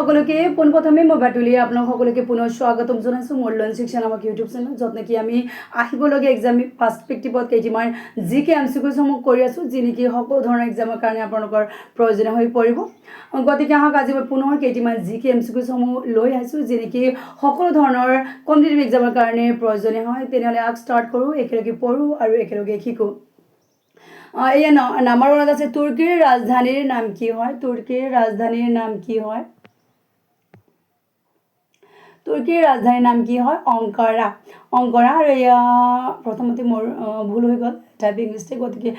সকলোকে পোনপ্ৰথমে মই বাটুলিয়ে আপোনাক সকলোকে পুনৰ স্বাগতম জনাইছোঁ মোৰ লৰ্ণ শিক্ষা নামক ইউটিউব চেনেল য'ত নেকি আমি আহিবলগীয়া এক্সাম পাৰ্সপেক্টিভত কেইটামান জিকে এমচিকিউসমূহ কৰি আছোঁ যি নেকি সকলো ধৰণৰ এক্সামৰ কাৰণে আপোনালোকৰ প্ৰয়োজনীয় হৈ পৰিব গতিকে আহক আজি মই পুনৰ কেইটামান জিকে এমচিকিউসমূহ লৈ আহিছোঁ যি নেকি সকলো ধৰণৰ কম্পিটিটিভ এক্সামৰ কাৰণে প্ৰয়োজনীয় হয় তেনেহ'লে আগ ষ্টাৰ্ট কৰোঁ একেলগে পঢ়োঁ আৰু একেলগে শিকোঁ এয়া নাম্বাৰ 1 আছে তুৰ্কীৰ ৰাজধানীৰ নাম কি হয় তুৰ্কীৰ ৰাজধানীৰ নাম কি হয় তুৰ্কীৰ ৰাজধানীৰ নাম কি হয় অংকাৰা অংকাৰা আৰু এয়া প্ৰথমতে মোৰ ভুল হৈ গ'ল টাইপিং মিষ্টেক গতিকে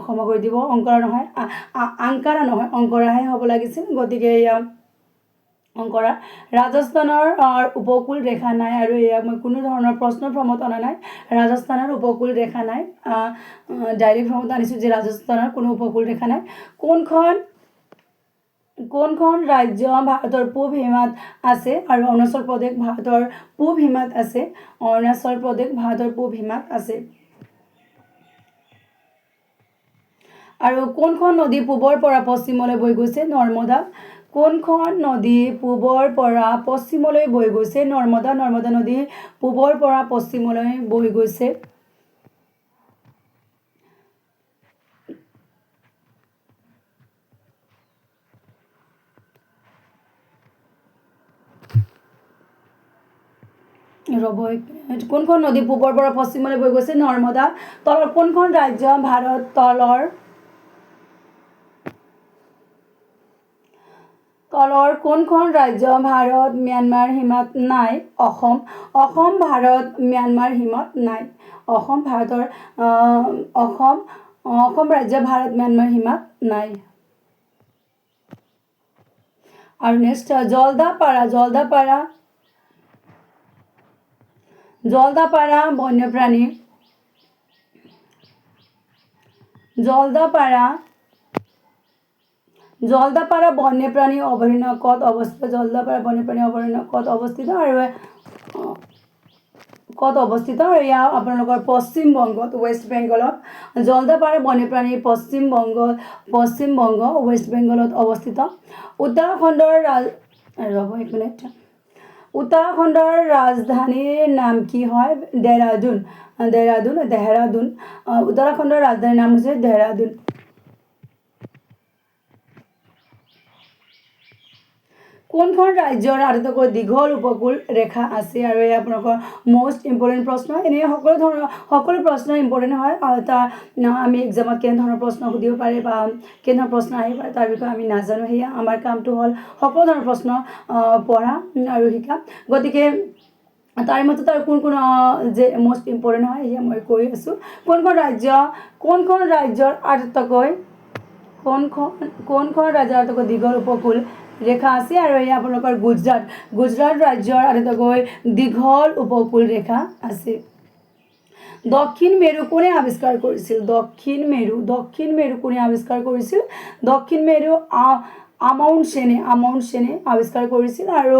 ক্ষমা কৰি দিব অংকাৰা নহয় আংকাৰা নহয় অংকাৰাহে হ'ব লাগিছিল গতিকে এয়া অংকাৰা ৰাজস্থানৰ উপকূল ৰেখা নাই আৰু এয়া মই কোনো ধৰণৰ প্ৰশ্ন ফৰ্মত অনা নাই ৰাজস্থানৰ উপকূল ৰেখা নাই ডাইৰেক্ট ফৰ্মত আনিছোঁ যে ৰাজস্থানৰ কোনো উপকূল ৰেখা নাই কোনখন ৰাজ্য ভাৰতৰ পূব সীমাত আছে আৰু অৰুণাচল প্ৰদেশ ভাৰতৰ পূব সীমাত আছে অৰুণাচল প্ৰদেশ ভাৰতৰ পূব সীমাত আছে আৰু কোনখন নদী পূবৰ পৰা পশ্চিমলৈ বৈ গৈছে নৰ্মদা কোনখন নদী পূবৰ পৰা পশ্চিমলৈ বৈ গৈছে নৰ্মদা নৰ্মদা নদী পূবৰ পৰা পশ্চিমলৈ বৈ গৈছে কোনখন নদী পূবৰ পৰা পশ্চিমলৈ বৈ গৈছে নৰ্মদা তলৰ কোনখন ৰাজ্য ভাৰত তলৰ কোনখন ৰাজ্য ভাৰত ম্যানমাৰ সীমাত নাই অসম অসম ভাৰত ম্যানমাৰ সীমাত নাই অসম ভাৰতৰ অসম ৰাজ্য ভাৰত ম্যানমাৰ সীমাত নাই আৰু নেক্সট জলদাপাৰা বন্যপ্ৰাণী জলদাপাৰা বন্যপ্ৰাণী অভয়াৰণ্য ক'ত অৱস্থিত জলদাপাৰা বন্যপ্ৰাণী অভয়াৰণ্য ক'ত অৱস্থিত আৰু এয়া আপোনালোকৰ পশ্চিম বংগত ৱেষ্ট বেংগলত জলদাপাৰা বন্যপ্ৰাণী পশ্চিম বংগ ৱেষ্ট বেংগলত অৱস্থিত উত্তৰাখণ্ডৰ ৰাজধানীৰ নাম কি হয় দেহৰাদুন উত্তৰাখণ্ডৰ ৰাজধানীৰ নাম হৈছে দেহৰাদুন কোনখন ৰাজ্যৰ আটাইতকৈ দীঘল উপকূল ৰেখা আছে আৰু এই আপোনালোকৰ মোষ্ট ইম্পৰ্টেণ্ট প্ৰশ্ন এনে সকলো প্ৰশ্ন ইম্পৰ্টেণ্ট হয় তাৰ আমি এক্সামত কেনেধৰণৰ প্ৰশ্ন সুধিব পাৰে বা কেনেধৰণৰ প্ৰশ্ন আহিব পাৰে তাৰ বিষয়ে আমি নাজানো সেয়া আমাৰ কামটো হ'ল সকলো ধৰণৰ প্ৰশ্ন পঢ়া আৰু শিকা গতিকে তাৰ মতে তাৰ কোন যে মোষ্ট ইম্পৰ্টেণ্ট হয় সেয়া মই কৈ আছোঁ কোনখন ৰাজ্যৰ আটাইতকৈ দীঘল উপকূল ৰেখা আছে আৰু এয়া আপোনালোকৰ গুজৰাট ৰাজ্যৰ আটাইতকৈ দীঘল উপকূল ৰেখা আছে দক্ষিণ মেৰু কোনে আৱিষ্কাৰ কৰিছিল দক্ষিণ মেৰু কোনে আৱিষ্কাৰ কৰিছিল দক্ষিণ মেৰু আমাউণ্ট সেনে আৱিষ্কাৰ কৰিছিল আৰু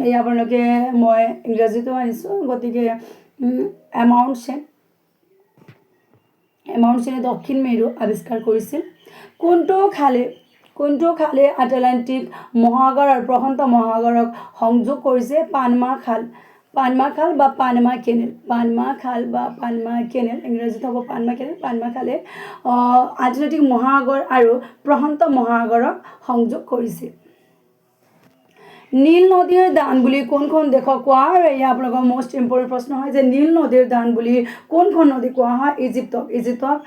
এয়া আপোনালোকে মই ইংৰাজীতো আনিছোঁ গতিকে এমাউণ্ট সেনে দক্ষিণ মেৰু আৱিষ্কাৰ কৰিছিল কোনটো খালে আটলাণ্টিক মহাসাগৰ আৰু প্ৰশান্ত মহাসাগৰক সংযোগ কৰিছে পানমা খাল বা পানমা কেনেল ইংৰাজীত হ'ব পানমা খালে আটলাণ্টিক মহাসাগৰ আৰু প্ৰশান্ত মহাসাগৰক সংযোগ কৰিছে নীল নদীৰ দান বুলি কোনখন দেশক কোৱা হয় আৰু এয়া আপোনালোকৰ মোষ্ট ইম্পৰ্টেণ্ট প্ৰশ্ন হয় যে নীল নদীৰ দান বুলি কোনখন নদী কোৱা হয় ইজিপ্তক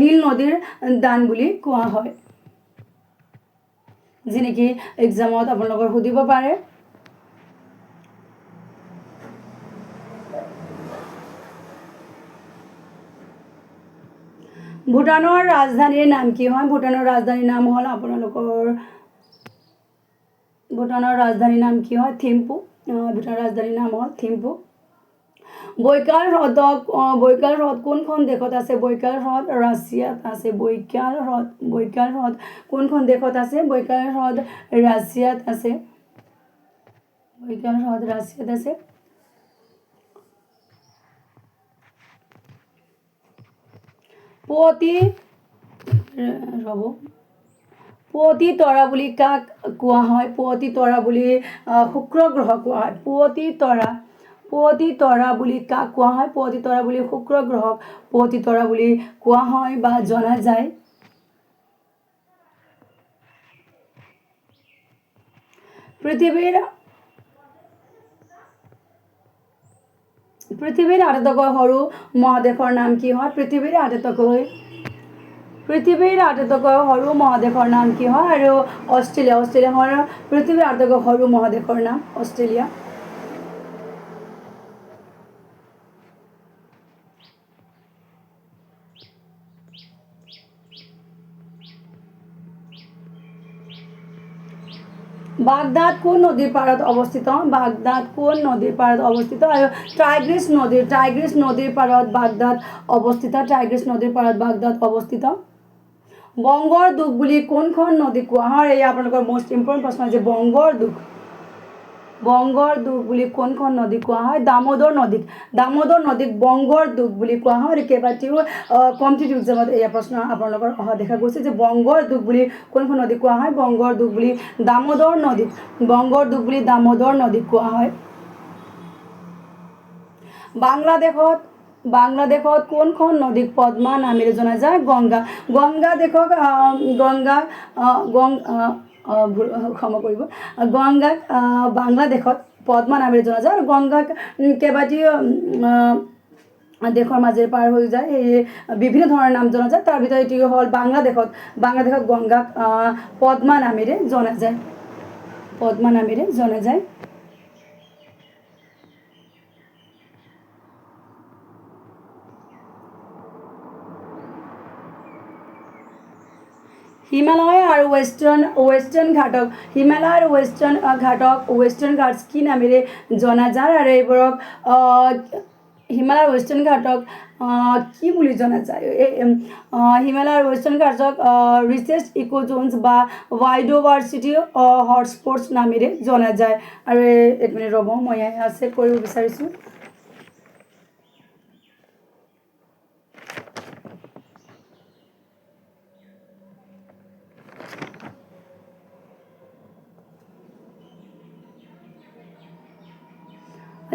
নীল নদীৰ দান বুলি কোৱা হয় যি নেকি এক্সামত আপোনালোকৰ সুধিব পাৰে ভূটানৰ ৰাজধানীৰ নাম কি হয় ভূটানৰ ৰাজধানীৰ নাম হ'ল আপোনালোকৰ ভূটানৰ ৰাজধানীৰ নাম কি হয় থিম্পু ভূটানৰ ৰাজধানীৰ নাম হ'ল থিম্পু বৈকাল হ্ৰদ কোনখন দেশত আছে বৈকাল হ্ৰদ ৰাছিয়াত আছে বৈকাল হ্ৰদ কোনখন দেশত আছে বৈকাল হ্ৰদ ৰাছিয়াত আছে পুৱতি তৰা বুলি কাক কোৱা হয়? পুৱতি তৰা বুলি শুক্ৰ গ্ৰহ কোৱা হয়। পুৱতি তৰা বুলি কাক কোৱা হয়? পুৱতি তৰা বুলি শুক্ৰ গ্ৰহক পুৱতি তৰা বুলি কোৱা হয় বা জনা যায়। পৃথিৱীৰ আটাইতকৈ সৰু মহাদেশৰ নাম কি হয়? পৃথিৱীৰ আটাইতকৈ সৰু মহাদেশৰ নাম কি হয়? আৰু অষ্ট্ৰেলিয়া হয় পৃথিৱীৰ আটাইতকৈ সৰু মহাদেশৰ নাম অষ্ট্ৰেলিয়া। বাগদাদ কোন নদীৰ পাৰত অৱস্থিত? বাগদাদ কোন নদীৰ পাৰত অৱস্থিত? আৰু টাইগ্ৰিছ নদীৰ পাৰত বাগদাদ অৱস্থিত। টাইগ্ৰিছ নদীৰ পাৰত বাগদাদ অৱস্থিত। বংগৰ দুখ বুলি কোনখন নদীক কোৱা হয়? এয়া আপোনালোকৰ মষ্ট ইম্পৰ্টেণ্ট প্ৰশ্ন যে বংগৰ দুখ বুলি কোনখন নদীক কোৱা হয়? দামোদৰ নদীক বংগৰ দুখ বুলি কোৱা হয়। আৰু কেইবাটাও কম্পিটিটিভ এক্সামত এয়া প্ৰশ্ন আপোনালোকৰ অহা দেখা গৈছে যে বংগৰ দুখ বুলি কোনখন নদীক কোৱা হয়? বংগৰ দুখ বুলি দামোদৰ নদীক কোৱা হয়। বাংলাদেশত কোনখন নদীক পদ্মা নামেৰে জনা যায়? গংগা। গংগাক বাংলাদেশত পদ্মা নামেৰে জনা যায়। আৰু গংগাক কেইবাটাও দেশৰ মাজেৰে পাৰ হৈ যায়, এই বিভিন্ন ধৰণৰ নাম জনা যায়। তাৰ ভিতৰত এটি হ'ল বাংলাদেশত গংগাক পদ্মা নামেৰে জনা যায়। হিমালয় আৰু ৱেষ্টাৰ্ণ ঘাটক কি নামেৰে জনা যায়? আৰু এইবোৰক হিমালয় আৰু ৱেষ্টাৰ্ণ ঘাটক কি বুলি জনা যায়? হিমালয় আৰু ৱেষ্টাৰ্ণ ঘাটক ৰিচেছ ইক'জ'নছ বা বায়'ডাইভাৰ্চিটি হটস্পটছ নামেৰে জনা যায়। আৰু এক মিনিট ৰ'ব, মই চেক কৰিব বিচাৰিছোঁ।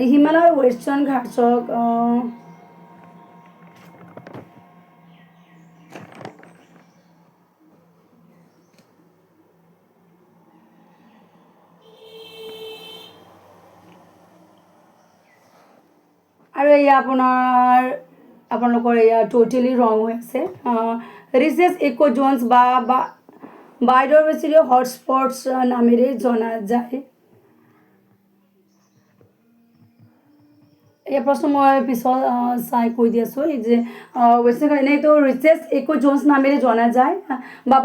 হিমালয় ৱেষ্টাৰ্ণ ঘাটছক আৰু এয়া আপোনালোকৰ এয়া টোটেলি ৰং হৈ আছে। ৰিচেছ ইক'জ'নছ বা বায়'ডাইভাৰ্চিটি হটস্পটছ নামেৰে জনা যায়। এই প্ৰশ্ন মই পিছত চাই কৈ দি আছোঁ। এই যে এনেইতো ৰিচেছ ইক'জ'নছ নামেৰে জনা যায় বা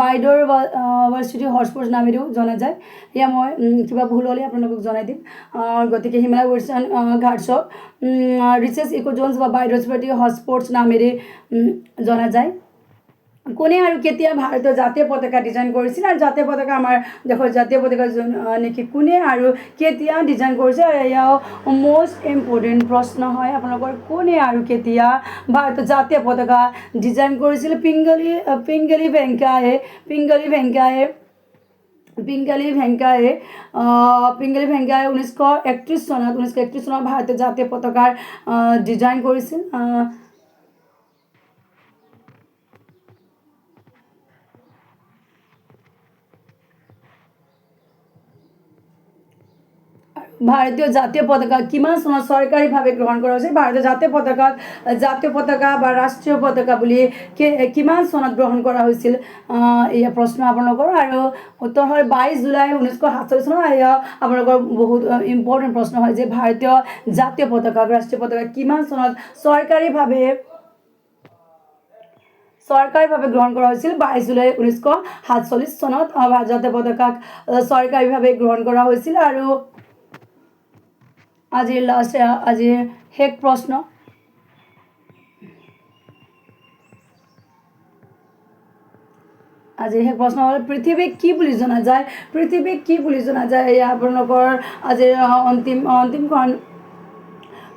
বায়'ডাইভাৰ্চিটি হটস্পটছ নামেৰেও জনা যায়। এয়া মই কিবা ভুল হ'লে আপোনালোকক জনাই দিম। গতিকে হিমালয় ৱেষ্টাৰ্ণ ঘাটছক ৰিচেছ ইক'জ'নছ বা বায়'ডাইভাৰ্চিটি হটস্পটছ নামেৰে জনা যায়। কোনে আৰু কেতিয়া ভাৰতীয় জাতীয় পতাকা ডিজাইন কৰিছিল? আৰু জাতীয় পতাকা আমাৰ দেশৰ জাতীয় পতাকা নেকি কোনে আৰু কেতিয়া ডিজাইন কৰিছে? আৰু এয়াও মষ্ট ইম্পৰ্টেণ্ট প্ৰশ্ন হয় আপোনালোকৰ, কোনে আৰু কেতিয়া ভাৰতীয় জাতীয় পতাকা ডিজাইন কৰিছিল? পিংগলি ভেংকায়ে 1931 চনত ভাৰতীয় জাতীয় পতাকাৰ ডিজাইন কৰিছিল। ভাৰতীয় জাতীয় পতাকা কিমান চনত চৰকাৰীভাৱে গ্ৰহণ কৰা হৈছিল? ভাৰতীয় জাতীয় পতাকা বা ৰাষ্ট্ৰীয় পতাকা বুলি কিমান চনত গ্ৰহণ কৰা হৈছিল? এয়া প্ৰশ্ন আপোনালোকৰ। আৰু উত্তৰ হয় 22 জুলাই 1947 চনত। এয়া আপোনালোকৰ বহুত ইম্পৰ্টেণ্ট প্ৰশ্ন হয় যে ভাৰতীয় জাতীয় পতাকা ৰাষ্ট্ৰীয় পতাকা কিমান চনত চৰকাৰীভাৱে গ্ৰহণ কৰা হৈছিল? 22 জুলাই 1947 চনত জাতীয় পতাকাক চৰকাৰীভাৱে গ্ৰহণ কৰা হৈছিল। আৰু আজিৰ শেষ প্ৰশ্ন। হ'ল পৃথিৱীক কি বুলি জনা যায়? এয়া আপোনালোকৰ আজিৰ অন্তিমখন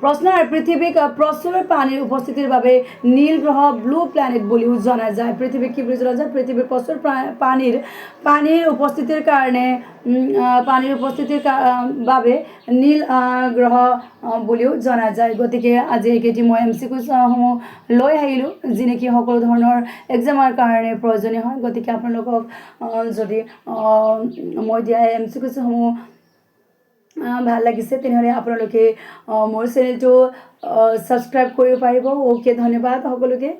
প্ৰশ্নৰ পৃথিৱীক প্ৰচুৰ পানীৰ উপস্থিতিৰ বাবে নীল গ্ৰহ ব্লু প্লেনেট বুলিও জনা যায় পৃথিৱীক কি বুলি জনা যায় পৃথিৱীৰ প্ৰচুৰ পানীৰ উপস্থিতিৰ কাৰণে বাবে নীল গ্ৰহ বুলিও জনা যায় গতিকে আজি এইকেইটি মই MCQ সমূহ লৈ আহিলোঁ যি নেকি সকলো ধৰণৰ এক্সামৰ কাৰণে প্ৰয়োজনীয় হয় গতিকে আপোনালোকক যদি মই দিয়া MCQ সমূহ ভাল লাগিছে তেনেহ'লে আপোনালোকে মোৰ চেনেলটো ছাবস্ক্ৰাইব কৰিব পাৰিব ওকে ধন্যবাদ সকলোকে